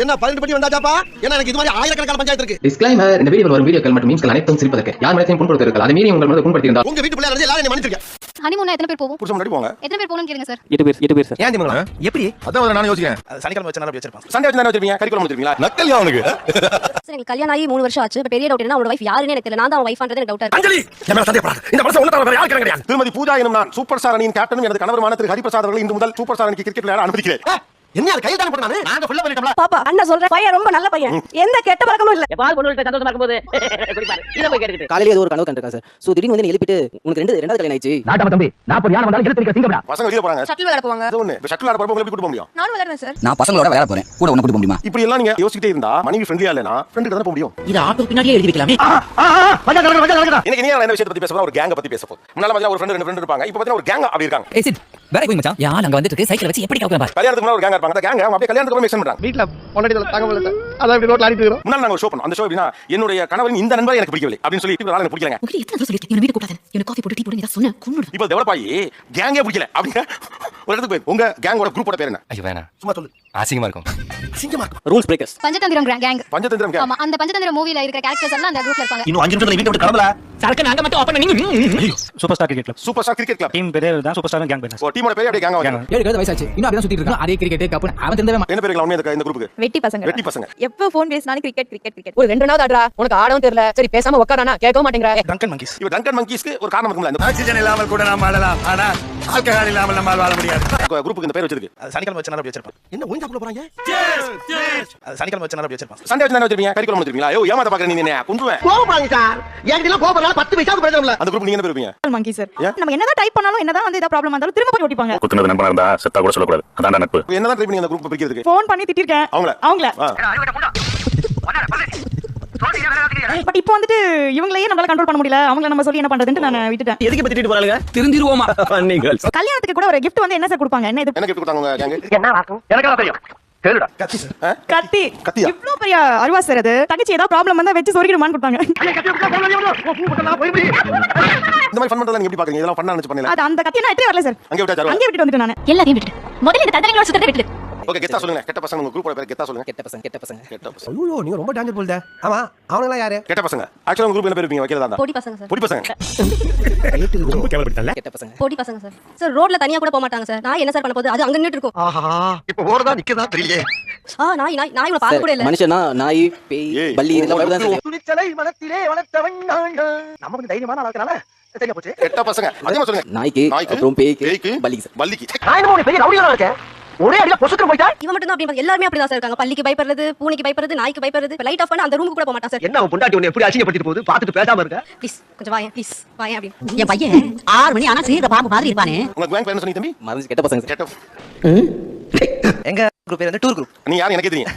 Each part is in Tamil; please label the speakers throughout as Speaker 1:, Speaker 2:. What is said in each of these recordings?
Speaker 1: என்ன 12 பட்டி வந்தாச்சாப்பா? ஏன்னா எனக்கு இது மாதிரி ஆயிரக்கணக்கான பஞ்சாயத்து இருக்கு.
Speaker 2: டிஸ்க்ளைமர், இந்த வீடியோவில் வரும் வீடியோக்கள் மற்றும் மீம்ஸ்கள் அனைத்தும் சிரிப்பதற்கு யார் மனதையும் புண்படுத்திருக்கலாம். அதை மீறி உங்கள் மனதை புண்படுத்தியிருந்தால்
Speaker 1: உங்க வீட்டு பிள்ளைய எல்லாரும் என்ன மன்னிச்சிருக்க.
Speaker 3: ஹனிமூன் எத்தனை பேர் போவோம்?
Speaker 1: புருஷன் முன்னாடி போங்க.
Speaker 3: எத்தனை பேர் போகணும்னு கேளுங்க சார்.
Speaker 4: 8 பேர் சார்.
Speaker 1: ஏன் திமுக எப்படி?
Speaker 5: அதான் நான் யோசிக்கிறேன்.
Speaker 1: சனிக்கிழமை வச்சா அப்படி வச்சிருப்பாங்க. சண்டே வச்சா வச்சிருப்பீங்க. கறிக்குழம்பு வச்சிருப்பீங்களா?
Speaker 5: நக்கல் அவனுக்கு.
Speaker 3: சார் எனக்கு கல்யாணம் ஆகி 3 வருஷம் ஆச்சு. பெரிய டவுட் என்ன, அவரோட வைஃப் யாருன்னு எனக்கு தெரியல. நான் தான் வைஃப்ன்றது எனக்கு டவுட்டா இருக்கு.
Speaker 1: அஞ்சலி என்ன சந்தேகப்படாத. இந்த வருஷம் ஒண்ணு தவிர யாருக்கு கிடையாது. திருமதி பூஜா எனும் நான் சூப்பர் ஸ்டார் அணியின் கேப்டனும் எனது கணவருமான திரு ஹரிபிரசாத் அவர்கள் இன்று முதல் சூப்பர் ஸ்டார் அணிக்கு கிரிக்கெட் விளையாட அனுமதிக்கிறேன். என்ன கையில் தான போட்டானே? நாங்க ஃபுல்லா பண்ணிட்டோம்ல.
Speaker 6: பாப்பா அண்ணா சொல்றேன், பையன் ரொம்ப நல்ல பையன், எந்த கெட்ட பழக்கமும் இல்ல.
Speaker 7: பால் பொண்ணுகிட்ட சந்தோஷமா இருக்கும்போது குடிப்பாரு. இத போய் கேட்டுட்டு
Speaker 4: காலையில ஏதோ ஒரு கனவு கண்டிருக்கேன் சார். சோ திடீர்னு வந்து எழுப்பிட்டு உங்களுக்கு ரெண்டாவது கல்யாணம் ஆயிடுச்சு.
Speaker 2: நாட்டாம தம்பி 40 யானை வந்தாலும் எழுத்து நிக்க சிங்கம்டா.
Speaker 1: பசங்க வெளிய போறாங்க.
Speaker 3: ஷட்டில் விளையாட போவாங்க.
Speaker 1: அது ஒண்ணு. ஷட்டில் விளையாட போறவங்க எப்படி கூட்டி போக முடியும்?
Speaker 3: நானும் விளையாடுறேன் சார்.
Speaker 4: நான் பசங்களோட விளையாட போறேன், கூட உன்னை கூட்டி போக முடியுமா?
Speaker 1: இப்படி எல்லாம் நீங்க யோசிச்சிட்டே இருந்தா மனைவி ஃப்ரெண்ட்லியா இல்லனா ஃப்ரெண்ட் கிட்ட தான் போக முடியும்.
Speaker 7: இது ஆட்டோ பின்னாடியே எழுதி வைக்கலாமே.
Speaker 1: இன்னைக்கு நீங்க என்ன விஷயத்தை பத்தி பேச போறோம்? ஒரு கேங்க பத்தி பேச போறோம். முன்னால பாத்தீங்கன்னா ஒரு ஃப்ரெண்ட் ரெண்டு ஃப்ரெண்ட் இருப்பாங்க. இப்போ பாத்தீங்கன்னா ஒரு கேங் அப்படி இருக்காங்க.
Speaker 4: ஏய் சிட், வேற போய் மச்சான். யார் அங்க வந்துட்டு இருக்கு? சைக்கிள் வச்சு எப்படி கவுக்குறா பாரு.
Speaker 1: கல்யாணத்துக்கு முன்னால ஒரு கேங் இருப்பாங்க. அந்த கேங் அவங்க அப்படியே கல்யாணத்துக்கு அப்புறம் எக்ஸ்டெண்ட் பண்றாங்க.
Speaker 5: வீட்ல பொண்டாட்டி தாங்க போல. அத அப்படி ரோட்ல ஆடிட்டு இருக்கோம்.
Speaker 1: முன்னால நாங்க ஒரு ஷோ பண்ணோம். அந்த ஷோ எப்படின்னா என்னுடைய கணவரின் இந்த நண்பர் எனக்கு பிடிக்கவில்லை அப்படின்னு சொல்லி இப்படி எனக்கு பிடிக்கலங்க.
Speaker 3: உங்களுக்கு எத்தனை தடவை சொல்லிருக்கேன் என்ன வீட்டுக்கு கூடாது. எனக்கு காஃபி போட்டு டீ போட்டு நீங்க சொன்ன கொன்னுடு.
Speaker 1: இப்போ டெவலப் ஆகி கேங்கே பிடிக்கல அப்படிங்க ஒரு இடத்துக்கு போய் உங்க கேங்கோட குரூப்போட பேர் என்ன?
Speaker 5: ஐயோ வேணா.
Speaker 1: சும்மா சொல்லு.
Speaker 5: அசிங்கமா இருக்கும்.
Speaker 1: சிங்கமா இருக்கும்.
Speaker 4: Rules breakers.
Speaker 3: Panchathanthiram gang.
Speaker 1: Panchathanthiram gang.
Speaker 3: ஆமா, அந்த பஞ்சதந்திரம் மூவில இருக்கிற கேரக்டர்ஸ் எல்லாம் அந்த குரூப்ல இருப்பாங்க.
Speaker 1: இன்னும் 5 நிமிஷத்துல வீட்டை விட்டு கிளம்பல.
Speaker 4: சரக்கு நாங்க மட்டும் ஓபன் பண்ணி.
Speaker 8: Super star cricket club.
Speaker 1: Super star cricket club.
Speaker 8: Team பேரே தான் சூப்பர் ஸ்டார் கேங் பேர்.
Speaker 1: ஓ டீமோட பேர் அப்படியே கேங்கா வச்சாங்க.
Speaker 4: 7 வயசாச்சு. இன்னும் அப்படியே சுத்திட்டு இருக்கான். அதே கிரிக்கெட் கப் அவன் தெரிந்தவே
Speaker 1: என்ன பேருங்களா உண்மையா இந்த குரூப்புக்கு?
Speaker 6: வெட்டி பசங்க.
Speaker 1: வெட்டி பசங்க.
Speaker 6: எப்ப போன் பேசினாலும் கிரிக்கெட் கிரிக்கெட் கிரிக்கெட்.
Speaker 7: ஒரு 2 நாள் ஆடுறா, உனக்கு ஆடவும் தெரியல. சரி பேசாம உட்காரானா கேட்க மாட்டேங்கற.
Speaker 8: Duncan monkeys.
Speaker 1: இப்போ டங்கன் மங்கீஸ்க்கு ஒரு காரணம் இருக்கும்ல. இந்த
Speaker 5: ஆக்சிஜன் இல்லாமல் கூட நாம வாழலாம். ஆனா ஆல்கஹால் இல்லாமல் நம்மால் வாழ முடியாது.
Speaker 1: குரூப்புக்கு இந்த பேர் வச்சிருக்கு.
Speaker 8: அது சனிக்கிழமை வச்ச நேரம் அப்படி வச்சிருப்பான்.
Speaker 1: என்ன ஒயின்டா போல போறாங்க?
Speaker 8: அது சனிக்கிழமை வச்ச நேரம் அப்படி வச்சிருப்பான்.
Speaker 1: சண்டே வச்சு வச்சிருப்பீங்க. கறிக்குழம்பு வச்சிருப்பீங்களா? ஐயோ ஏமாத்த பாக்குற நீங்க என்ன கொன்றுவேன்.
Speaker 6: கோபப்படுங்க சார், என்கிட்ட கோபப்படுறா 10 பைசாவுக்கு பிரச்சனை இல்ல.
Speaker 1: அந்த குரூப் நீங்க என்ன பேர் வைப்பீங்க?
Speaker 6: மங்கி சார், நம்ம என்னதான் டைப் பண்ணாலும் என்னதான் வந்து ஏதாவது ப்ராப்ளம் வந்தாலும் திரும்ப போய் ஓட்டிப்பாங்க.
Speaker 9: குத்துனது நண்பனா இருந்தா செத்தா கூட சொல்லக்கூடாது. அதான் நட்பு.
Speaker 1: என்னதான் ட்ரை பண்ணி அந்த குரூப் பிரிக்கிறதுக்கு?
Speaker 6: ஃபோன் பண்ணி திட்டிருக்கேன் அவங்கள. பட் இப்போ வந்துட்டு இவங்களையே நம்மளால கண்ட்ரோல் பண்ண முடியல. அவங்கள நம்ம சொல்லி என்ன பண்றதுன்னு நான் விட்டுட்டேன்.
Speaker 4: எதுக்கு பத்தி திட்டிட்டு போறாங்க? திருந்திருவோமா நீங்கள்?
Speaker 6: கல்யாணத்துக்கு கூட ஒரு gift வந்து என்ன சார் கொடுப்பாங்க? என்ன இது?
Speaker 1: என்ன கிஃப்ட் கொடுத்தாங்க உங்க கேங்?
Speaker 7: என்ன வாக்கும்?
Speaker 1: எனக்கு தெரியும். கேளுடா. கத்தி.
Speaker 6: கத்தி.
Speaker 1: கத்தியா?
Speaker 6: இவ்ளோ பெரிய அருவா சார் அது. தங்கச்சி ஏதாவது ப்ராப்ளம் வந்தா வெச்சு சொரிக்கிடுமான்னு கொடுத்தாங்க.
Speaker 1: இந்த மாதிரி ஃபன் பண்றத நீங்க எப்படி பாக்குறீங்க? இதெல்லாம் ஃபன்னா நினைச்சு பண்ணல.
Speaker 6: அது அந்த கத்தி நான் எடுத்து வரல சார்.
Speaker 1: அங்க விட்டாச்சு.
Speaker 6: அங்கே விட்டுட்டு வந்துட்டேன் நான்.
Speaker 3: எல்லாத்தையும் விட்டுட்டு முதல்ல இந்த தந்தனைகளோட சுத்தத்தை விட்டுட்டு.
Speaker 1: ஓகே கெத்தா சொல்லுங்க. கெட்ட பசங்க உங்க குரூப்போட பேர் கெத்தா சொல்லுங்க.
Speaker 4: கெட்ட பசங்க.
Speaker 1: கெட்ட பசங்க.
Speaker 5: ஐயோ நீங்க ரொம்ப டேஞ்சர் போல்தே. ஆமா அவங்க எல்லாம் யாரு?
Speaker 1: கெட்ட பசங்க. ஆக்சுவலா உங்க குரூப் என்ன பேர் வைப்பீங்க? வைக்கிறதா இருந்தா
Speaker 3: பொடி பசங்க சார்.
Speaker 1: பொடி பசங்க.
Speaker 5: ரொம்ப கேவலப்பட்டல.
Speaker 4: கெட்ட பசங்க.
Speaker 3: பொடி பசங்க சார். சார் ரோட்ல தனியா கூட போக மாட்டாங்க சார். நான் என்ன சார் பண்ண போகுது? அது அங்க நின்னுட்டு இருக்கும்.
Speaker 1: ஆஹா இப்போ ஓரதா நிக்கதா தெரியலையே.
Speaker 3: நாய் உன பார்க்க கூட இல்ல.
Speaker 4: மனுஷனா நாய் பேய் பல்லி இதெல்லாம் வருதா சார்?
Speaker 6: துணிச்சலை மனத்திலே வளர்த்தவன் நான். நமக்கு தைரியமான ஆளக்கறால சரியா போச்சு.
Speaker 1: கெட்ட பசங்க. அதே சொல்லுங்க.
Speaker 4: நாய்க்கு அப்புறம் பேய்க்கு பல்லிக்கு சார்.
Speaker 1: பல்லிக்கு.
Speaker 7: நான் என்ன ஒரு பெரிய ரவுடியா இருக்கேன். ஒரே அடியா பொசுக்கு போய்டா.
Speaker 3: இவன் மட்டும் தான் அப்படி எல்லாரும் அப்படி தான் சார் இருக்காங்க. பல்லிக்கு பயப்படுறது, பூனைக்கு பயப்படுறது, நாய்க்கு பயப்படுறது. லைட் ஆஃப் பண்ண அந்த ரூமுக்கு கூட போக மாட்டான் சார்.
Speaker 7: என்ன உன் பொண்டாட்டி உன்னை எப்படி அசிங்கப்படுத்திட்டு போகுது? பாத்துட்டு பேசாம இருக்க.
Speaker 3: ப்ளீஸ் கொஞ்சம் வாயேன் ப்ளீஸ் வாயேன் அப்படி.
Speaker 7: என் பையன் 6 மணி ஆனா சீக்கிர பாம்பு மாதிரி இருப்பானே.
Speaker 1: உங்க கேங் பேர் என்ன சொன்னீங்க தம்பி?
Speaker 4: மறந்து கெட்ட பசங்க.
Speaker 1: கெட்ட.
Speaker 4: எங்க குரூப் பேர் வந்து டூர் குரூப்.
Speaker 1: நீ யாரு எனக்கு தெரியும்.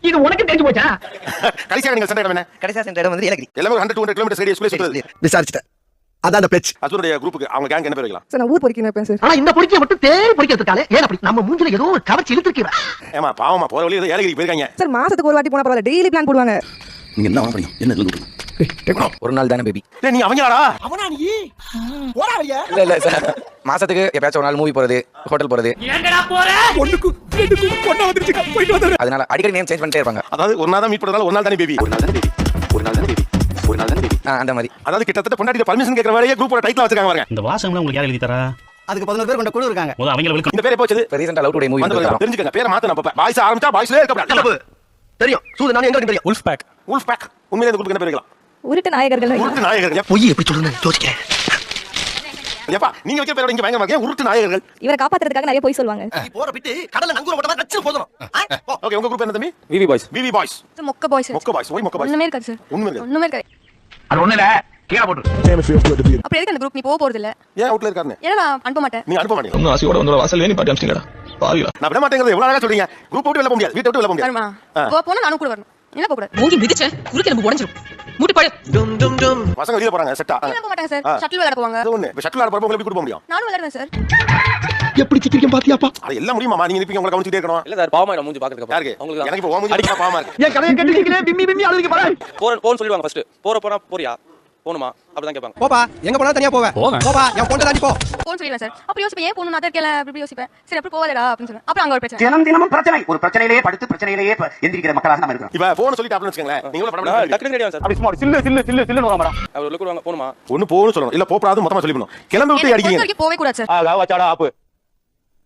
Speaker 7: இது உனக்கு தெரிஞ்சு போச்சா?
Speaker 1: கடைசியா நீங்க சென்ற இடம் என்ன?
Speaker 4: கடைசியா சென்ற இடம் வந்து ஏலகிரி.
Speaker 1: எல்லாமே 100-200 கிலோமீட்டர் ரேடியஸ்ல சுத்துறது.
Speaker 5: விசாரிச்சிட்டேன். அதான் அந்த பேச்சு.
Speaker 1: அசுரடைய குரூப்புக்கு அவங்க கேங் என்ன பேர் வைக்கலாம்?
Speaker 6: சார் நான் ஊர் பொறுக்கினே இருப்பேன் சார்.
Speaker 7: ஆனா இந்த பொறுக்கிய மட்டும் தேடி பொறுக்கிறதுக்கால ஏன் அப்படி நம்ம மூஞ்சில ஏதோ ஒரு கவர்ச்சி இழுத்துக்கீங்க.
Speaker 1: ஏமா பாவமா போற வழியில ஏலகிரி போயிருக்காங்க.
Speaker 6: சார் மாசத்துக்கு ஒரு வாட்டி போனா பரவாயில்ல, டெய்லி பிளான் போடுவாங்க.
Speaker 9: நீங்க என்ன வாங்க என்ன எழுதுறீங்க?
Speaker 4: ஒரு நாள் தானே பேபி.
Speaker 1: நீ அவங்களாடா?
Speaker 6: அவனா நீ? போடா வெளிய.
Speaker 4: இல்ல சார், மாசத்துக்கு எப்பயாச்சும் ஒரு நாள் மூவி போறது, ஹோட்டல் போறது.
Speaker 7: எங்கடா போற?
Speaker 5: ஒண்ணுக்கு ரெண்டுக்கு பொண்ணா வந்துருச்சு. போயிட்டு வந்தாரு.
Speaker 4: அதனால அடிக்கடி நேம் சேஞ்ச் பண்ணிட்டே இருப்பாங்க.
Speaker 1: அதாவது ஒரு நாள் தான் மீட் பண்றதால ஒரு நாள் தானே பேபி.
Speaker 4: ஒரு நாள் தானே பேபி. அந்த மாதிரி.
Speaker 1: அதாவது கிட்டத்தட்ட பொண்டாட்டி பர்மிஷன் கேக்குற வரையே குரூப்போட டைட்டில் வச்சிருக்காங்க பாருங்க.
Speaker 8: இந்த வாசம்லாம் உங்களுக்கு யார் எழுதி தரா?
Speaker 5: அதுக்கு 11 பேர் கொண்ட குழு இருக்காங்க.
Speaker 8: முத அவங்கள வெல்கம்.
Speaker 1: இந்த பேர் எப்போ வச்சது?
Speaker 4: ரீசன்ட்டா லவ் டுடே மூவி
Speaker 1: வந்து தெரிஞ்சுக்கங்க. பேரை மாத்தணும் அப்பப்ப. பாய்ஸ் ஆரம்பிச்சா பாய்ஸ்லயே இருக்க கூடாது.
Speaker 5: தெரியும். சூது நான் எங்க இருக்கு தெரியும்.
Speaker 8: Wolf pack.
Speaker 1: Wolf pack. உண்மையிலே இந்த குரூப்புக்கு என்ன பேர் வைக்கலாம்?
Speaker 6: உருட்டு நாயகர்கள்.
Speaker 1: உருட்டு நாயகர்கள்.
Speaker 5: பொய் எப்படி சொல்லுன்னு யோசிக்கிறேன்.
Speaker 1: ஏப்பா நீங்க வைக்கிற பேரோட இங்க பயங்கரமா இருக்கு. உருட்டு நாயகர்கள்.
Speaker 6: இவரை காப்பாத்துறதுக்காக நிறைய போய் சொல்லுவாங்க.
Speaker 5: நீ போற பிட்டு கடல்ல நங்கூர போட்டா கச்சு போதும்.
Speaker 1: ஓகே உங்க குரூப் என்ன தம்பி?
Speaker 2: விவி பாய்ஸ்.
Speaker 1: விவி பாய்ஸ்.
Speaker 3: மொக்க பாய்ஸ்.
Speaker 1: மொக்க பாய்ஸ். ஒய் மொக்க பாய்ஸ்.
Speaker 3: ஒண்ணுமே இருக்காது சார். ஒண்ணுமே இருக்காது.
Speaker 5: அது ஒண்ணு இல்ல. கீழ போடு.
Speaker 3: அப்ப எதுக்கு அந்த குரூப் நீ போறது இல்ல?
Speaker 1: ஏன் அவுட்ல இருக்கானே?
Speaker 3: ஏன்னா நான் அனுப்ப மாட்டேன்.
Speaker 1: நீங்க அனுப்ப மாட்டீங்க.
Speaker 9: இன்னும் ஆசையோட வந்து வாசல்ல நீ பாட்டி அம்சிங்கடா. பாவியா.
Speaker 1: நான் விட மாட்டேங்கிறது எவ்வளவு அழகா சொல்றீங்க. குரூப் விட்டு வெளிய போக முடியாது. வீட்டை விட்டு வெளிய போக முடியாது.
Speaker 3: வருமா? போனா நானும் கூட வரணும். என்ன போக கூடாது.
Speaker 7: மூஞ்சி மிதிச்ச குறுக்க நம்ம உடைஞ்சிரும். மூடி பாடு.
Speaker 1: பசங்க வெளிய போறாங்க செட்டா.
Speaker 3: என்ன போக மாட்டாங்க சார். ஷட்டில் விளையாட போவாங்க.
Speaker 1: அது ஒண்ணு. ஷட்டில் விளையாட போறவங்க எப்படி கூட்டி போக முடியும்?
Speaker 3: நானும் விளையாடுவேன் சார்.
Speaker 5: எப்படி சிக்கிரிக்கம் பாத்தியாப்பா?
Speaker 1: அது எல்லாம் முடியுமாமா? நீங்க நிப்பீங்க உங்களை கவனிச்சிட்டே இருக்கணும்.
Speaker 4: இல்ல சார், பாவமா மூஞ்சி பாக்குறதுக்கு
Speaker 1: யாருக்கு? எனக்கு இப்போ மூஞ்சி பாவமா இருக்கு.
Speaker 5: என் கதையை கேட்டுட்டீங்களே பிம்மி பிம்மி அழுதுக்கு பாரு.
Speaker 4: போன்னு சொல்லிடுவாங்க ஃபர்ஸ்ட். போறா போறியா? போணுமா அப்படிதான் கேட்பாங்க.
Speaker 1: போப்பா எங்க போனா தனியா போவேன் போப்பா என் பொண்ணை தாண்டி போ
Speaker 3: போன் சொல்லிடுவேன் சார். அப்புறம் யோசிப்பேன் ஏன் போகணும் நான் இருக்கல அப்படி யோசிப்பேன். சரி அப்புறம் போவாதடா அப்படின்னு சொல்லுவேன். அப்புறம் அங்க ஒரு பிரச்சனை.
Speaker 7: தினமும் பிரச்சனை ஒரு பிரச்சனையிலேயே படுத்து பிரச்சனையிலேயே எந்திரிக்கிற மக்களாக நம்ம இருக்கிறோம்.
Speaker 1: இப்ப போன் சொல்லிட்டு அப்படின்னு வச்சுக்கங்களேன், நீங்க
Speaker 4: நான்
Speaker 1: படம்
Speaker 4: டக்குனு ரெடியா சார்.
Speaker 1: அப்படி சும்மா சில்லு சில்லு சில்லு சில்லுன்னு வராமடா.
Speaker 4: அவர் லுக்கு வாங்க போணுமா.
Speaker 1: ஒண்ணு போன்னு சொல்லணும், இல்ல போப்படாது மொத்தமா சொல்லிடணும். கிளம்பி விட்டு
Speaker 3: எனக்கு
Speaker 1: அடிக்கிறீங்க.
Speaker 3: பொறுத்த வரைக்கும் போவே கூடாது சார்.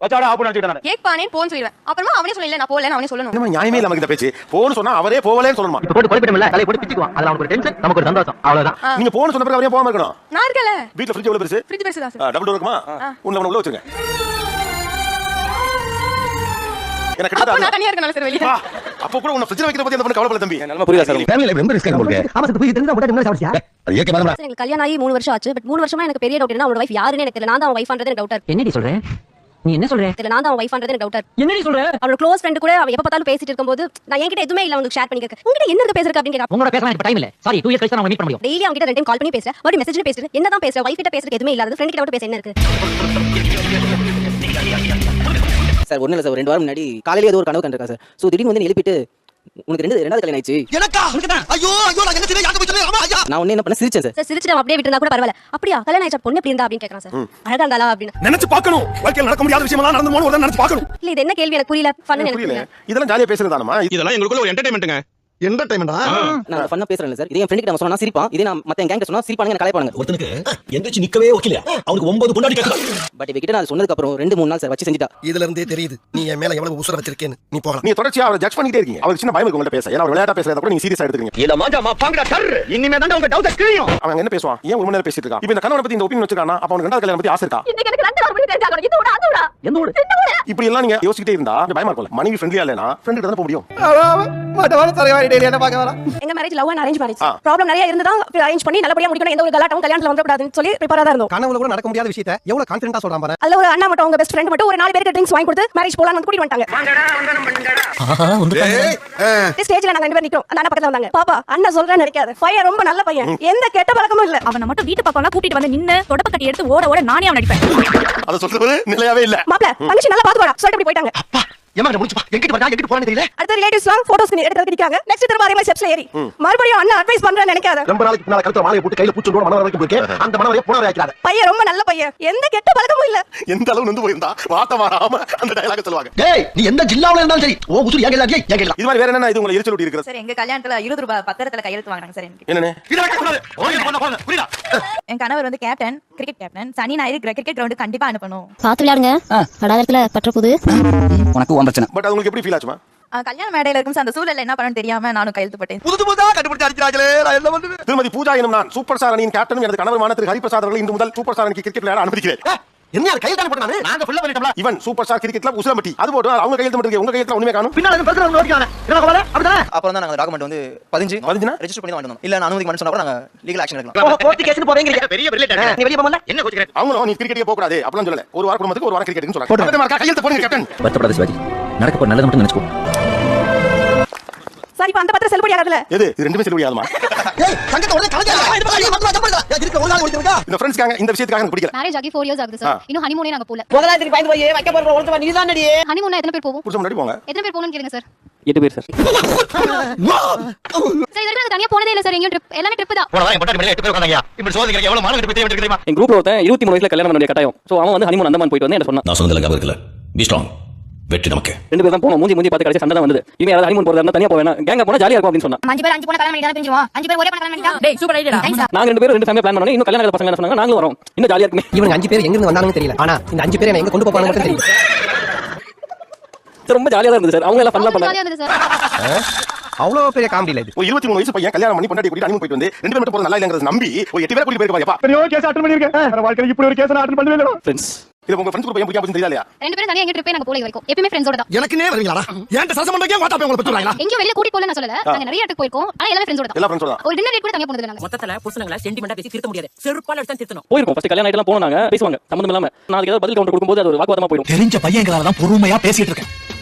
Speaker 8: வச்சாடா ஆப்பு நினைச்சிட்டு நான்
Speaker 3: கேட்பானே போன் சொல்லிடுவேன். அப்புறமா அவனே சொல்லல நான் போகல அவனே சொல்லணும்.
Speaker 1: என்னமா நியாயமே இல்ல நமக்கு இந்த பேச்சு. போன்னு சொன்னா அவரே போவலேன்னு சொல்லணுமா?
Speaker 7: இப்ப போட்டு குழப்பிட்டோம்ல, தலையை போட்டு பிச்சுக்குவான். அதுல அவனுக்கு ஒரு டென்ஷன், நமக்கு ஒரு சந்தோஷம், அவ்வளவுதான்.
Speaker 1: நீங்க போன்னு சொன்ன பிறகு அவரே போகாம இருக்கணும்.
Speaker 3: நான் இருக்கல.
Speaker 1: வீட்ல ஃப்ரிட்ஜ் எவ்வளவு பெருசு?
Speaker 3: ஃப்ரிட்ஜ் பெருசு தான் சார்.
Speaker 1: டபுள் டோர் இருக்குமா? உள்ள வச்சிருங்க. எனக்கு
Speaker 3: அப்ப
Speaker 1: கிட்ட
Speaker 3: நான் தனியா இருக்கணும் சார் வெளிய.
Speaker 1: அப்ப கூட உன்னை ஃப்ரிட்ஜ்ல வைக்கிற பத்தி அந்த பொண்ணு கவலைப்படல தம்பி.
Speaker 4: நிலைமை புரியுதா சார்.
Speaker 9: ஃபேமிலில ரொம்ப ரிஸ்க் போடுங்க.
Speaker 7: ஆமா சார், போய் தெரிஞ்சா உடனே என்ன சாவடியா?
Speaker 9: அது ஏகே மேடம்.
Speaker 3: சார், எனக்கு கல்யாணம் ஆகி 3 வருஷம் ஆச்சு. பட் 3 வருஷமா எனக்கு பெரிய டவுட் என்ன அவனோட வைஃப் யாருன்னு எனக்கு தெரியல. நான் தான் அவன் வைஃப்ன்றது எனக்கு டவுட்டா இருக்கு.
Speaker 7: என்னடி சொல்ற? நீ என்ன சொல்ற?
Speaker 3: தெரியல நான் தான் அவன் வைஃப்ன்றது எனக்கு டவுட்டா இருக்கு.
Speaker 7: என்னடி சொல்ற?
Speaker 3: அவனோட க்ளோஸ் ஃப்ரெண்ட் கூட அவ எப்ப பார்த்தாலும் பேசிட்டு இருக்கும்போது நான் என்கிட்ட எதுவுமே இல்ல உங்களுக்கு ஷேர் பண்ணிக்க. உங்ககிட்ட என்ன இருக்கு பேசுறதுக்கு அப்படின்னு கேட்டா
Speaker 7: உங்களோட பேசலாம் எனக்கு டைம் இல்ல. சாரி, 2 இயர்ஸ் கழிச்சு நான் மீட் பண்ண முடியும்.
Speaker 3: டெய்லி அவங்க கிட்ட 2 டைம் கால் பண்ணி பேசுறேன். மறுபடியும் மெசேஜ்ல பேசுறேன். என்னதான் பேசுறேன்? வைஃப் கிட்ட பேசுறதுக்கு எதுவுமே இல்லாத ஃப்ரெண்ட் கிட்ட மட்டும் பேச என்ன இருக்கு?
Speaker 4: சார் ஒண்ணு இல்ல சார், 2 வாரம் முன்னாடி காலையில ஏதோ ஒரு கனவு கண்டிருக்கா சார். சோ திடீர்னு வந்து எழுப்பிட்டு உனக்கு ரெண்டாவது கல்யாணம் ஆயிடுச்சு.
Speaker 1: எனக்கா? ஐயோ ஐயோ நான் என்ன செய்ய யாருக்கு போய் சொல்றேன்? ஐயா
Speaker 4: நான் ஒண்ணு என்ன பண்ண சிரிச்சேன் சார்.
Speaker 3: சார் சிரிச்சிட்டு அப்படியே விட்டுனா கூட பரவாயில்ல. அப்படியா கல்யாணம் ஆயிடுச்சா பொண்ணு எப்படி இருந்தா அப்படின்னு கேக்குறான் சார். அழகா இருந்தாளா அப்படின்னு.
Speaker 1: நினைச்சு பார்க்கணும். வாழ்க்கையில நடக்க முடியாத விஷயமெல்லாம் நடந்து போன ஒரு நினைச்சு பார்க்கணும்.
Speaker 3: இல்ல இது என்ன கேள்வி எனக்கு புரியல. ஃபன் எனக்கு
Speaker 1: புரியல.
Speaker 3: புரியல.
Speaker 1: இதெல்லாம் ஜாலியா பேசுறதானமா?
Speaker 9: இதெல்லாம் எங்களுக்குள்ள ஒரு என்டர்டெயின்மென்ட்ங்க.
Speaker 1: என்டர்டெயின்மெண்டா?
Speaker 4: நான் ஃபன்னா பேசுறேன் சார். இதே என் ஃப்ரெண்ட் கிட்ட நான் சொன்னா சிரிப்பான். இதே நான் மத்த என் கேங்ல சொன்னா சிரிப்பாங்க, என்ன கலாய்ப்பாங்க.
Speaker 9: ஒருத்தனுக்கு எந்திரிச்சு நிக்கவே ஓகேல. அவனுக்கு 9 பொண்டாட்டி கேக்குறான்.
Speaker 4: பட் இவகிட்ட நான் சொன்னதுக்கு அப்புறம் 2-3 நாள் சார் வச்சு செஞ்சிட்டா.
Speaker 1: இதுல இருந்தே தெரியுது நீ என் மேல எவ்வளவு உசுர வச்சிருக்கேன்னு. நீ போகலாம். நீ தொடர்ச்சியா அவரை ஜட்ஜ் பண்ணிட்டே இருக்கீங்க. அவருக்கு சின்ன பயம் இருக்கு உங்கள்ட்ட பேச. ஏன்னா அவர் விளையாட்டா பேசுறத கூட நீங்க சீரியஸா எடுத்துக்கீங்க.
Speaker 7: இத மாஜாமா பாங்கடா டர். இனிமே தான் உங்க டவுட் கிளியும்.
Speaker 1: அவன் என்ன பேசுவான்? ஏன் 1 மணி நேரம் பேசிட்டு இருக்கான்? இப்போ இந்த கணவனை பத்தி இந்த ஒபினியன் வச்சிருக்கானா? அப்ப அவனுக்கு ரெண்டாவது கல்யாணம் பத்தி ஆசை இருக்கா?
Speaker 3: இன்னைக்கு எனக்கு 2 நாள் பண்ணி தெரிஞ்சாகணும். இது விட அது விட.
Speaker 7: எந்த ஊரு?
Speaker 1: இப்படி எல்லாம் நீங்க யோசிச்சிட்டே இருந்தா பயமா இருக்கும்ல. மனைவி ஃப்ரெண்ட்லியா இல்லனா ஃப்ரெண்ட் கிட்ட தான் போக முடியும்.
Speaker 5: மாட்டவான தலைவாரி டேய் என்ன பார்க்க வரா.
Speaker 3: எங்க marriage love and arrange marriage. Problem நிறைய இருந்ததா அரேஞ்ச் பண்ணி நல்லபடியா முடிக்கணும். எந்த ஒரு கலாட்டாவும் கல்யாணத்துல வந்துட கூடாதுன்னு சொல்லி ப்ரிப்பேரா தான் இருந்தோம்.
Speaker 1: கனவுல கூட நடக்க முடியாத விஷயத்தை எவ்வளவு கான்ஃபிடென்ட்டா சொல்றான் பாரு.
Speaker 3: அதுல ஒரு அண்ணா மட்டும் அவங்க பெஸ்ட் ஃப்ரெண்ட் மட்டும் ஒரு 4 பேருக்கு ட்ரிங்க்ஸ் வாங்கி கொடுத்து மேரேஜ் போலாம்னு கூட்டிட்டு வந்துட்டாங்க. ஸ்டேஜ்ல நாங்க 2 பேர் நிக்கிறோம். அந்த அண்ணா பக்கத்துல வந்தாங்க. பாப்பா அண்ணா சொல்றேன்னு நினைக்காத. பையன் ரொம்ப நல்ல பையன். எந்த கெட்ட பழக்கமும் இல்ல.
Speaker 6: அவனை மட்டும் வீட்டு பக்கம்லாம் கூட்டிட்டு வந்து நின்னு தொடப்ப கட்டி எடுத்து ஓட ஓட நானே அவன் அடிப்பேன்.
Speaker 1: அத சொல்றது நிலையாவே இல்ல.
Speaker 3: மாப்ள தங்கச்சி நல்லா பாத்துக்கோடா சொல்லிட்டு அப்படி போயிட்டாங்க.
Speaker 7: அப்பா ஏமாங்க முடிச்சு பா. எங்கிட்டு வரா எங்கிட்டு போறானே தெரியல.
Speaker 3: அடுத்த ரிலேட்டிவ்ஸ்லாம் போட்டோஸ் எடுத்து நிக்காங்க. நெக்ஸ்ட் திரும்ப அதே மாதிரி ஸ்டெப்ஸ்ல ஏறி மறுபடியும் அண்ணா அட்வைஸ் பண்றேன்னு நினைக்காத.
Speaker 1: ரொம்ப நாளைக்கு முன்னால கழுத்துல மாலையை போட்டு கையில பூச்சு மணவரை வரைக்கும் போயிருக்கு. அந்த மணவரையை புணர வைக்கிறாங்க.
Speaker 3: பையன் ரொம்ப நல்ல பையன். எந்த கெட்ட பழக்கமும் இல்ல.
Speaker 1: எந்த அளவு நொந்து போயிருந்தா வாட்ட மாறாம அந்த டயலாக் சொல்லுவாங்க.
Speaker 7: டேய் நீ எந்த ஜில்லாவுல இருந்தாலும் சரி ஓ உசுரு ஏன் கேளா ஏன் கேளா.
Speaker 1: இது மாதிரி வேற என்ன இது உங்களுக்கு எரிச்சல் ஊட்டி இருக்குது?
Speaker 6: சார் எங்க கல்யாணத்துல 20 ரூபாய் பத்திரத்துல கையெழுத்து வாங்குறாங்க சார் எனக்கு.
Speaker 1: என்னன்னு? இத கேட்க கூடாது. ஓகே போங்க புரியல.
Speaker 6: என் கணவர் வந்து கேப்டன், கிரிக்கெட் கேப்டன். சனி ஞாயிறு கிரிக்கெட் கிரவுண்ட் கண்டிப்பா அனுப்பணும்.
Speaker 3: பாத்து விளையாடுங்க. படாதத்துல பற்ற போகுது.
Speaker 4: உனக்கு உன் பிரச்சனை.
Speaker 1: பட் அது உங்களுக்கு எப்படி ஃபீல் ஆச்சுமா?
Speaker 6: கல்யாண மேடையில இருக்கும் அந்த சூழல்ல என்ன பண்ணணும்னு தெரியாம நானும் கையெழுத்து போட்டேன்.
Speaker 5: புதுசா கண்டுபிடிச்சு அடிச்சாங்களே நான் என்ன பண்ணுவேன்?
Speaker 1: திருமதி பூஜா எனும் நான் சூப்பர் ஸ்டார் அணியின் கேப்டனும் எனது கணவருமான திரு ஹரிபிரசாத் அவர்கள் இன்று முதல் சூப்பர் ஸ்டார் அணிக்கு கிரிக்கெட் விளையாட அனுமதிக்கிறேன். என்ன கையில் தான் போட்டானே? நாங்க ஃபுல்லா பண்ணிட்டோம்ல. இவன் super star cricket club Usilampatti. அது போட்டு அவங்க கையெழுத்து மட்டும் உங்க கையெழுத்துல ஒண்ணுமே காணும்.
Speaker 7: பின்னால இருந்து பிரச்சனை நோக்கியானே. என்ன கவலை? அப்படிதானே?
Speaker 4: அப்புறம் தான் நாங்க டாக்குமெண்ட் வந்து பதிஞ்சுனா ரெஜிஸ்டர் பண்ணி தான் வாங்கணும். இல்ல நான் அனுமதி பண்ண சொன்னா கூட நாங்க லீகல் ஆக்ஷன் எடுக்கலாம்.
Speaker 7: ஓ கோர்ட் கேஸ்னு போறீங்க. பெரிய ரிலேட்டட். நீ வெளிய போறல? என்ன கோச்சிக்கிறே?
Speaker 1: அவங்களும் நீ கிரிக்கெட்டே போக கூடாது அப்பலாம் சொல்லல. ஒரு வார குடும்பத்துக்கு ஒரு வாரம் கிரிக்கெட்னு சொல்றாங்க. அந்த மாதிரி கையெழுத்து போடுங்க கேப்டன்.
Speaker 2: வருத்தப்படாத சிவாஜி, நடக்க போற நல்லது மட்டும் நினைச்சுக்கோ.
Speaker 3: சரி இப்ப அந்த பத்திரம் செல்லுபடி ஆகாதுல.
Speaker 1: எது இது ரெண்டுமே செல்லுபடி ஆகுமா?
Speaker 7: ஏய் சங்கத்த உடனே கலங்க. இருக்க ஒரு நாள் ஓடிங்க.
Speaker 1: இந்த ஃப்ரெண்ட்ஸ்காங்க இந்த விஷயத்துக்காக எனக்கு பிடிக்கல.
Speaker 3: மேரேஜ் ஆகி 4 இயர்ஸ் ஆகுது சார். இன்னும் ஹனிமூனே நாங்க போல.
Speaker 7: முதலாளி பயந்து போய் வைக்க போற ஒருத்தவ நீதானடி.
Speaker 3: ஹனிமூனா எத்தனை பேர் போவோம்?
Speaker 1: புருஷன் முன்னாடி போங்க.
Speaker 3: எத்தனை பேர் போகணும்னு கேளுங்க சார்.
Speaker 4: 8 பேர் சார்.
Speaker 3: சார் இது வரைக்கும் தனியா போனதே இல்ல சார். எங்க ட்ரிப் எல்லாமே ட்ரிப் தான்.
Speaker 9: போடா என் பொண்டாட்டி மேல 8 பேர் உட்கார்ந்தாங்க. இப்படி சோதிக்கிறீங்க எவ்வளவு மானம் கட்டி போய் தெரியுமா?
Speaker 2: என் குரூப்ல ஒருத்தன் 23 வயசுல கல்யாணம் பண்ண வேண்டிய கட்டாயம். சோ அவன் வந்து ஹனிமூன் அந்தமான் போயிட்டு வந்து என்ன சொன்னான்?
Speaker 9: நான் சொன்னதுல ஞாபகம் இருக்குல. பீ ஸ்ட்ராங். வெற்றி நமக்கு.
Speaker 2: 2 பேர் தான் போனோம். மூஞ்சி பார்த்து கடைசி சண்டை தான் வந்தது. இனிமே யாராவது ஹனிமூன் போறதா இருந்தா தனியா போவேனா? கேங்கா போனா ஜாலியா இருக்கும் அப்படி சொன்னா.
Speaker 3: 5 பேர் 5 போன கல்யாணம் பண்ணிட்டா பிரிஞ்சுவோம். 5 பேர் ஒரே பண்ண கல்யாணம் பண்ணிட்டா. டேய் சூப்பர் ஐடியா.
Speaker 2: நாங்க 2 பேரும் 2 ஃபேமிலி பிளான் பண்ணோம். இன்னும் கல்யாணம் பசங்க என்ன சொன்னாங்க? நாங்களும் வரோம். இன்னும் ஜாலியா இருக்குமே.
Speaker 7: இவங்க 5 பேர் எங்க இருந்து வந்தாங்கன்னு தெரியல. ஆனா இந்த 5 பேரை எங்க கொண்டு போறாங்கன்னு மட்டும் தெரியும்.
Speaker 2: ரொம்ப ஜாலியா தான் இருந்தது சார். அவங்க எல்லாம் ஃபன்னா பண்ணாங்க.
Speaker 3: ஜாலியா இருந்தது சார்.
Speaker 7: அவ்வளவு பெரிய காமெடி இல்ல இது.
Speaker 1: ஒரு 23 வயசு பையன் கல்யாணம் பண்ணி பொண்டாட்டி கூட்டி ஹனிமூன் போயிட்டு வந்து 2 பேர் மட்டும் போறது நல்லா இல்லங்கறது நம்பி ஒரு 8 பேர் கூட்டி போயிருப்பாங்க.
Speaker 5: பெரிய கேஸ் அட்டெண்ட் பண்ணிருக்கேன். நான் வாழ்க்கையில இப்படி ஒரு கேஸ் நான் அட்டெண்ட் பண்ணவே இல்ல.
Speaker 2: ஃப்ரெண்ட்ஸ்
Speaker 1: இது உங்க ஃப்ரெண்ட்ஸ் குரூப் பையன் பிடிக்காம தெரியுதா இல்லையா?
Speaker 3: 2 பேரும் தனியா எங்க ட்ரிப்பே நாங்க போல வரைக்கும். எப்பவுமே ஃப்ரெண்ட்ஸோட தான்.
Speaker 1: எனக்குனே வருவீங்களா? ஏன்ட்ட சரசம் பண்றீங்க வாட்டா போய் உங்களை பத்துறாங்களா?
Speaker 3: எங்க வெளிய கூட்டி போல நான் சொல்லல. நாங்க நிறைய இடத்துக்கு போயிருக்கோம். ஆனா எல்லாமே ஃப்ரெண்ட்ஸோட தான்.
Speaker 1: எல்லா ஃப்ரெண்ட்ஸோட தான்.
Speaker 3: ஒரு டின்னர் டேட் கூட தனியா போனது இல்ல நாங்க.
Speaker 7: மொத்தத்துல புருஷங்கள சென்டிமெண்டா பேசி திருத்த முடியாது. செருப்பால எடுத்து திருத்தணும்.
Speaker 2: போயிருக்கோம். ஃபர்ஸ்ட் கல்யாணம் ஆயிட்டலாம் போனோம். நாங்க பேசுவாங்க சம்பந்தம் இல்லாம. நான் அதுக்கு ஏதாவது பதில் கவுண்டர் கொடுக்கும்போது அது ஒரு வாக்குவாதமா போயிடும்.
Speaker 9: தெரிஞ்ச பையங்களால தான் பொறுமையா பேசிட்டு இருக்கேன்.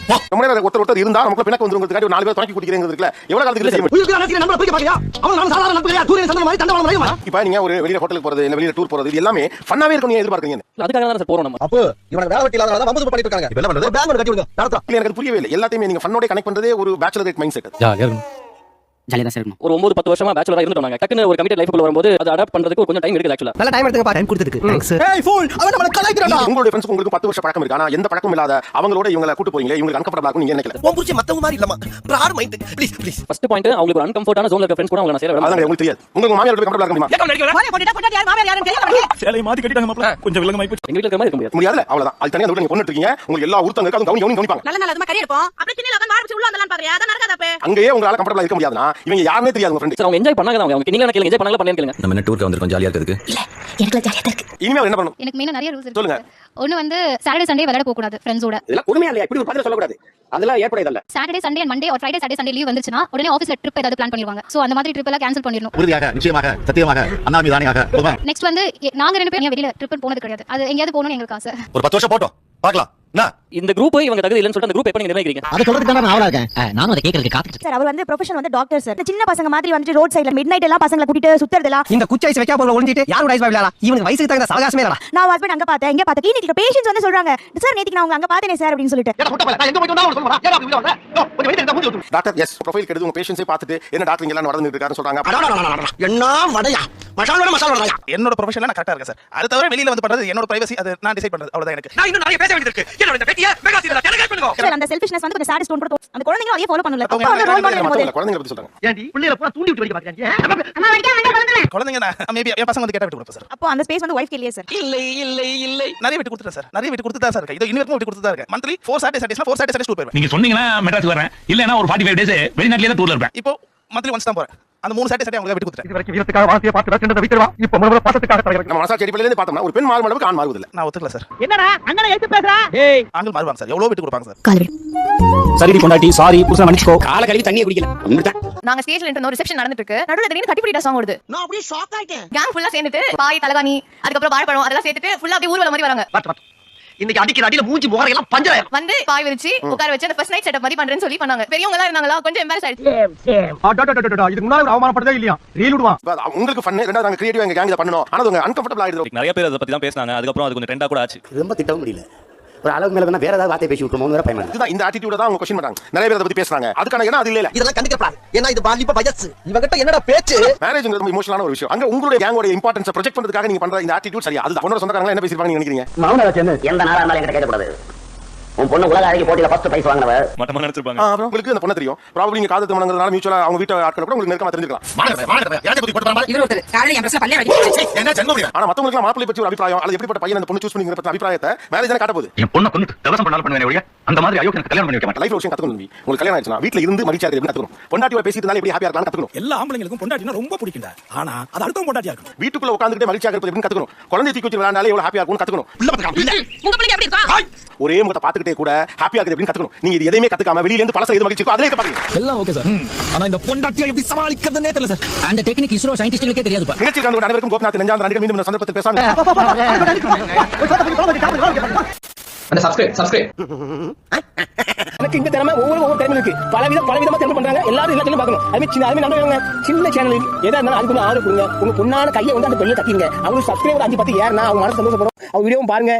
Speaker 1: ரொம்ப நேரம் ஒருத்தர் இருந்தா நமக்கு பிணக்கு வந்துருங்கிறதுக்காக ஒரு 4 பேர் துணக்கி குடிக்கிறீங்க இருக்குல. எவ்வளவு காலத்துக்கு செய்ய முடியும்?
Speaker 7: உயிருக்கு அனைத்து நம்மள போய் பாக்கறியா? அவன் நான் சாதாரண நட்புலையா தூரே சந்தன மாதிரி தண்டவாளம் வரையுமா?
Speaker 1: இப்போ நீங்க ஒரு வெளியில ஹோட்டலுக்கு போறது, இல்ல வெளியில டூர் போறது இது எல்லாமே ஃபன்னாவே இருக்கும் நீங்க எதிர்பார்க்கறீங்க.
Speaker 2: அதுக்காக தான் சார் போறோம் நம்ம.
Speaker 1: அப்போ இவனுக்கு வேலை வெட்டி இல்லாதனால தான் வம்பு பண்ணிட்டு இருக்காங்க. இப்போ என்ன பண்றது? பேங்க் ஒன்னு கட்டி விடுங்க. நடத்தா. இல்ல எனக்கு புரியவே இல்லை. எல்லாத்தையுமே நீங்க ஃபன்னோட கனெக்ட் பண்றதே ஒரு பேச்சுலர் ரேட் மைண்ட் செட்.
Speaker 2: ஜாலியா இருக்கும்.
Speaker 4: ஜாலியாக தான் சார் இருக்கணும்.
Speaker 2: ஒரு 9-10 வருஷமா பேச்சுலரா இருந்துட்டாங்க. டக்குன்னு ஒரு கமிட்டட் லைஃப்க்குள்ள வரும்போது அது அடாப்ட் பண்றதுக்கு கொஞ்சம் டைம் எடுக்குது ஆக்சுவலா.
Speaker 7: நல்ல டைம் எடுத்துங்க டைம் கொடுத்ததுக்கு தேங்க்ஸ் சார்.
Speaker 5: ஏய் ஃபூல் அவன் நம்மள கலாய்க்கறாடா.
Speaker 1: உங்களுடைய ஃப்ரெண்ட்ஸ் உங்களுக்கு 10 வருஷம் பழக்கம் இருக்கு. ஆனா எந்த பழக்கம் இல்லாத அவங்களோட இவங்களை கூட்டி போறீங்களே, இவங்களுக்கு அன்கம்ஃபர்ட்டபிளா இருக்கும் நீங்க நினைக்கல.
Speaker 7: உன் புரிஞ்ச மத்தவங்க மாதிரி இல்லமா broad mind please please.
Speaker 2: First point அவங்களுக்கு ஒரு அன்கம்ஃபர்ட்டான ஜோன்ல இருக்க ஃப்ரெண்ட்ஸ் கூட அவங்க நான் சேர விட
Speaker 1: அதான் உங்களுக்கு தெரியாது. உங்களுக்கு மாமியார் போய் கம்ஃபர்ட்டபிளா இருக்க முடியுமா?
Speaker 8: சேலை மாத்தி கட்டிட்டாங்க மாப்ள. கொஞ்சம் விலங்கமாய் போச்சு.
Speaker 2: எங்க வீட்ல இருக்க மாதிரி இருக்க முடியாது.
Speaker 1: முடியாதுல, அவ்வளவுதான். அது தனியா அந்த வீட்ல நீங்க பொண்ணு இருக்கீங்க. உங்களுக்கு எல்லா உருத்தங்க இருக்கு. அதுவும் கவனிப்பாங்க.
Speaker 3: நல்ல நல்ல கறி எடுப்போம் அப்படியே பின்னால உட்கார்ந்து ஆரம்பிச்சு உள்ள வந்தலாம் பாருங்க. அத நடக்காத அப்ப
Speaker 1: அங்கேயே உங்களால கம்ஃபர்ட்டபிளா இருக்க முடியாதுனா இவங்க யாருனே தெரியாது உங்க ஃப்ரெண்ட்.
Speaker 2: சார் அவங்க என்ஜாய் பண்ணாங்க தான். அவங்க நீங்க கேளுங்க என்ஜாய் பண்ணாங்களா பண்ணலையா கேளுங்க.
Speaker 9: நம்ம என்ன டூருக்கு வந்திருக்கோம் ஜாலியா இருக்கிறதுக்கு.
Speaker 3: இல்ல எனக்கு ஜாலியா இருக்கு.
Speaker 1: இனிமே அவர் என்ன பண்ணணும்?
Speaker 3: எனக்கு மெயினா நிறைய ரூல்ஸ் இருக்கு.
Speaker 1: சொல்லுங்க.
Speaker 3: ஒன்னு வந்து சாட்டர்டே சண்டே விளையாட போக கூடாது ஃப்ரெண்ட்ஸோட.
Speaker 1: இதெல்லாம் உண்மையா இல்லையா? இப்படி ஒரு பதில சொல்லக்கூடாது. அதெல்லாம் ஏற்படையதல்ல.
Speaker 3: Saturday Sunday and Monday or Friday Saturday Sunday leave வந்துச்சுனா உடனே ஆபீஸ்ல ட்ரிப் ஏதாவது பிளான் பண்ணிடுவாங்க. சோ அந்த மாதிரி ட்ரிப் எல்லாம் கேன்சல் பண்ணிடணும்.
Speaker 9: உறுதியாக நிச்சயமாக சத்தியமாக அண்ணாமி தானியாக போமா.
Speaker 3: நெக்ஸ்ட் வந்து நாங்க ரெண்டு பேரும் வெளியில ட்ரிப் போனது கிடையாது. அது எங்கயாவது போகணும்னு எங்களுக்கு ஆசை.
Speaker 9: ஒரு 10 வருஷம் போட்டோம் பார்க்கலாம்.
Speaker 2: இந்த குரூப் இவங்க தகுதி இல்லன்னு சொல்லிட்டு அந்த குரூப் எப்ப நீங்க நிர்ணயிக்கிறீங்க?
Speaker 7: அத சொல்றதுக்கு தான் நான் ஆவலா இருக்கேன். நானும் அத கேக்குறதுக்கு காத்துட்டு.
Speaker 6: சார் அவர் வந்து ப்ரொஃபஷன் வந்து டாக்டர் சார். சின்ன பசங்க மாதிரி வந்து ரோட் சைடுல மிட் நைட் எல்லாம் பசங்களை கூட்டிட்டு சுத்துறதெல்லாம்.
Speaker 7: இந்த குச்சி ஐஸ் வைக்க போல ஒளிஞ்சிட்டு யாரோட ஐஸ் விளையாடலாம். இவனுக்கு வயசுக்கு தகுந்த சவகாசமே இல்லடா.
Speaker 6: நான் ஹஸ்பண்ட் அங்க பார்த்தேன் இங்க பார்த்தேன். கிளினிக்ல பேஷண்ட்ஸ் வந்து சொல்றாங்க சார் நேத்திக்கு நான் உங்க அங்க பார்த்தேனே சார் அப்படின்னு சொல்லிட்டு.
Speaker 7: ஏடா முட்டை பல நான் எங்க போய் வந்தாலும் சொல்றா. ஏடா அப்படி வந்தா? கொஞ்சம் வெயிட் எடுத்து மூஞ்சி ஊத்து.
Speaker 1: டாக்டர் எஸ் ப்ரொஃபைல் கெடுது. உங்க பேஷண்ட்ஸை பார்த்துட்டு என்ன டாக்டர் இங்க எல்லாம் நடந்துட்டு இருக்காருன்னு சொல்றாங்க.
Speaker 7: என்ன வடையா மசாலா வடையா.
Speaker 5: என்னோட ப்ரொஃபஷன்ல நான் கரெக்ட்டா இருக்கேன் சார். அது தவிர வெளியில வந்து பண்றது என்னோட பிரைவசி. அது நான் டிசைட் பண்றது. அவ்வளவுதான் எனக்கு. நான் இன்னும் நிறைய பேச வேண்டியது இருக்கு. என்னோட இந்த பெட்டியை மெகா சீரியல் டெலிகேட் பண்ணுங்க.
Speaker 6: சார் அந்த செல்ஃபிஷ்னஸ் வந்து கொஞ்சம் சாடிஸ்ட் போட்டு அந்த குழந்தைங்க அதையே ஃபாலோ பண்ணல.
Speaker 1: அவங்க
Speaker 6: அப்ப ரோல் மாடல் போது
Speaker 1: குழந்தைகளை பத்தி சொல்றாங்க.
Speaker 7: ஏண்டி பிள்ளைகளை பூரா தூண்டி விட்டு வைக்க பாக்குறீங்க.
Speaker 3: அம்மா வைக்க வேண்டாம் குழந்தைங்க.
Speaker 5: குழந்தைங்க நான் மேபி என் பசங்க வந்து கேட்டா விட்டு கொடுப்பேன் சார்.
Speaker 6: அப்போ அந்த ஸ்பேஸ் வந்து வைஃப் கேலியே சார்.
Speaker 5: இல்லை நிறைய விட்டு கொடுத்துட்டேன் சார். நிறைய விட்டு கொடுத்து தான் சார் இருக்கு. இது இன்னும் விட்டு கொடுத்து தான் இருக்கு. மந்த்லி 4 சாட்டர்டேஸ்னா 4 சாட்டர்டேஸ் டூர் போவேன்.
Speaker 9: நீங்க சொன்னீங்கன்னா மெட்ராஸ் வரேன். இல்லனா ஒரு 45 டேஸ் வெளிநாட்டுல தான் டூர்ல இருப்பேன்.
Speaker 5: இப்போ மந்த்லி ஒன்ஸ் தான் போறேன். அந்த 3 சாட்டர்டே உங்களுக்கு விட்டு கொடுத்துறேன்.
Speaker 7: இது வரைக்கும் வீரத்துக்காக வாசிய பார்த்து ரச்சனை விட்டுறவா. இப்போ முதல்ல பாசத்துக்காக தரங்க.
Speaker 1: நம்ம மனசாட்சி அடிப்படையில இருந்து பார்த்தோம்னா ஒரு பெண் மாறும் அளவுக்கு ஆண் மாறுவதில்லை.
Speaker 5: நான் ஒத்துக்கல சார்.
Speaker 7: என்னடா அங்கன ஏத்து பேசுறா? ஏய்
Speaker 5: ஆண்கள் மாறுவாங்க சார். எவ்வளவு விட்டு கொடுப்பாங்க சார்.
Speaker 3: காலடி
Speaker 9: சரிடி பொண்டாட்டி சாரி புருஷன் மன்னிச்சுக்கோ.
Speaker 4: கால கழுவி தண்ணியை குடிக்கல.
Speaker 6: நாங்க ஸ்டேஜ்ல இருந்த ஒரு ரிசெப்ஷன் நடந்துட்டு இருக்கு. நடுவுல திடீர்னு கட்டி பிடிடா சாங் ஓடுது.
Speaker 7: நான் அப்படியே ஷாக் ஆயிட்டேன்.
Speaker 6: கேங் ஃபுல்லா சேர்ந்துட்டு பாய் தலகாணி அதுக்கு அப்புறம் வாழைப்பழம் அதெல்லாம் சேர்த்துட்டு ஃபுல்லா அப்படியே ஊர்வலம் மாதிரி வராங்க.
Speaker 7: வாட் இன்னைக்கு அடிக்கிற அடியில மூஞ்சி முகரை எல்லாம் பஞ்சராயிரும்.
Speaker 6: வந்து பாய் விரிச்சு உட்கார வச்சு அந்த ஃபர்ஸ்ட் நைட் செட்டப் மாதிரி பண்றேன்னு சொல்லி பண்ணாங்க. பெரியவங்க எல்லாம் இருந்தாங்களா கொஞ்சம் எம்பாரஸ் ஆயிடுச்சு.
Speaker 7: இதுக்கு முன்னாடி அவமானப்படுறதே இல்லையா? ரீல் விடுவான்.
Speaker 1: உங்களுக்கு ஃபன். ரெண்டாவது நாங்க கிரியேட்டிவா எங்க கேங்ல பண்ணனும். ஆனா அது அன்கம்ஃபர்ட்டபிள் ஆயிடுது.
Speaker 8: நிறைய பேர் அத பத்தி தான் பேசுனாங்க. அதுக்கு அப்புறம் அது கொஞ்சம் ட்ரெண்டா கூட ஆச்சு.
Speaker 10: ரொம்ப திட்டவும் முடியல. ஒரு அளவுக்கு மேல வேற ஏதாவது வார்த்தை பேசி விட்டுறோம் வேற பயமா.
Speaker 1: இதுதான் இந்த ஆட்டிட்யூட தான் அவங்க क्वेश्चन பண்றாங்க. நிறைய பேர் அத பத்தி பேசுறாங்க. அதுக்கான இடம் அது இல்ல.
Speaker 7: இதெல்லாம் கண்டுக்கப்படாது. ஏன்னா இது பாலிப்ப வயசு. இவங்கிட்ட என்னடா பேச்சு?
Speaker 1: மேரேஜ்ங்கிறது ரொம்ப இமோஷனலான ஒரு விஷயம். அங்க உங்களுடைய கேங்கோட இம்பார்ட்டன்ஸ் ப்ரொஜெக்ட் பண்றதுக்காக நீங்க பண்ற இந்த ஆட்டிட்யூட் சரியா? அது அவனோட சொந்தக்காரங்க என்ன பேசிருப்பாங்க நீங்க நினைக்கிறீங்க?
Speaker 10: மௌன வச்சேன்னு எந்த நாளா இருந்தாலும் என்கிட்ட கேட்கக்கூடாது. உன் பொண்ணு உலக அழகி போட்டியில ஃபர்ஸ்ட் பிரைஸ் வாங்குனவ.
Speaker 8: மட்டமா நினைச்சிருப்பாங்க.
Speaker 1: அப்புறம் உங்களுக்கு அந்த பொண்ணு தெரியும். ப்ராபபிலி நீங்க காதல் திருமணங்கிறதுனால மியூச்சுவலா அவங்க வீட்டு ஆட்கள் கூட உங்களுக்கு நெருக்கமா தெரிஞ்சிருக்கலாம்.
Speaker 7: யாரை பத்தி போட்டு
Speaker 4: இவர் ஒருத்தர் காலையில என் பிரச்சனை பல்லே அடிச்சு.
Speaker 7: என்ன ஜென்மம்?
Speaker 1: ஆனா மத்தவங்களுக்கு மாப்பிள்ளை பத்தி ஒரு அபிப்பிராயம் அல்லது எப்படிப்பட்ட பையன் அந்த பொண்ணு சூஸ் பண்ணிங்கிற பத்தி அபிப்பிராயத்தை மேரேஜ் தான் காட்ட போகுது.
Speaker 9: என் பொண்ணை கொண்டு தவசம் பண்ணாலும் பண்ணுவேன் ஒழிய அந்த மாதிரி அயோக்கிய கல்யாணம் பண்ணி வைக்க மாட்டேன்.
Speaker 1: லைஃப்ல விஷயம் கத்துக்கணும். உங்களுக்கு கல்யாணம் ஆயிடுச்சுனா வீட்ல இருந்து மகிழ்ச்சியா இருக்க எப்படி கத்துக்கணும். பொண்டாட்டியோட பேசிட்டு இருந்தாலே எப்படி ஹாப்பியா இருக்கலாம் கத்துக்கணும்.
Speaker 5: எல்லா ஆம்பளைங்களுக்கும் பொண்டாட்டினா ரொம்ப பிடிக்கும்டா. ஆனா அது அடுத்த பொண்டாட்டியா இருக்கும்.
Speaker 1: வீட்டுக்குள்ள உட்கார்ந்துட்டே மகிழ்ச்சியா இருப்பது எப்படி கத்துக்கணும். குழந்தை தூக்கி வச்சு விளையாண்டாலே எவ்வளவு ஹாப்பியா இருக்கும்னு கத்துக்கணும்.
Speaker 6: உங்க பிள்ளை எப்படி இருக்கா?
Speaker 1: ஒரே முகத்தை பாத்துக்கிட்டே கூட ஹாப்பியா இருக்குது எப்படி கத்துக்கணும். நீங்க இது எதையுமே கத்துக்காம வெளியில இருந்து பழச எது மகிழ்ச்சி இருக்கோ அதே பாருங்க.
Speaker 9: எல்லாம் ஓகே சார். ஆனா இந்த பொண்டாட்டியை எப்படி சமாளிக்கிறதுனே தெரியல சார்.
Speaker 4: அந்த டெக்னிக் இஸ்ரோ சயின்டிஸ்டுகளுக்கே தெரியாதுப்பா.
Speaker 1: நிகழ்ச்சி கலந்து அனைவருக்கும் கோபிநாத் நெஞ்சாந்த நடிகர் மீண்டும் இந்த சந்தர்ப்பத்தில் பேசாங்க.
Speaker 2: அந்த சப்ஸ்கிரைப்
Speaker 4: எனக்கு இந்த திறமை ஒவ்வொரு திறமை இருக்கு. பலவிதமா திறமை பண்றாங்க. எல்லாரும் எல்லாத்தையும் பார்க்கணும். சின்ன சேனல் எதா இருந்தாலும் அதுக்கு ஆர்டர் கொடுங்க. உங்க பொண்ணான கையை வந்து அந்த பெரிய தட்டிங்க. அவங்க சப்ஸ்கிரைபர் 5-10 ஏறனா அவங்க மனசு சந்தோஷப்படும். அவங்க வீடியோவும் பாருங்க.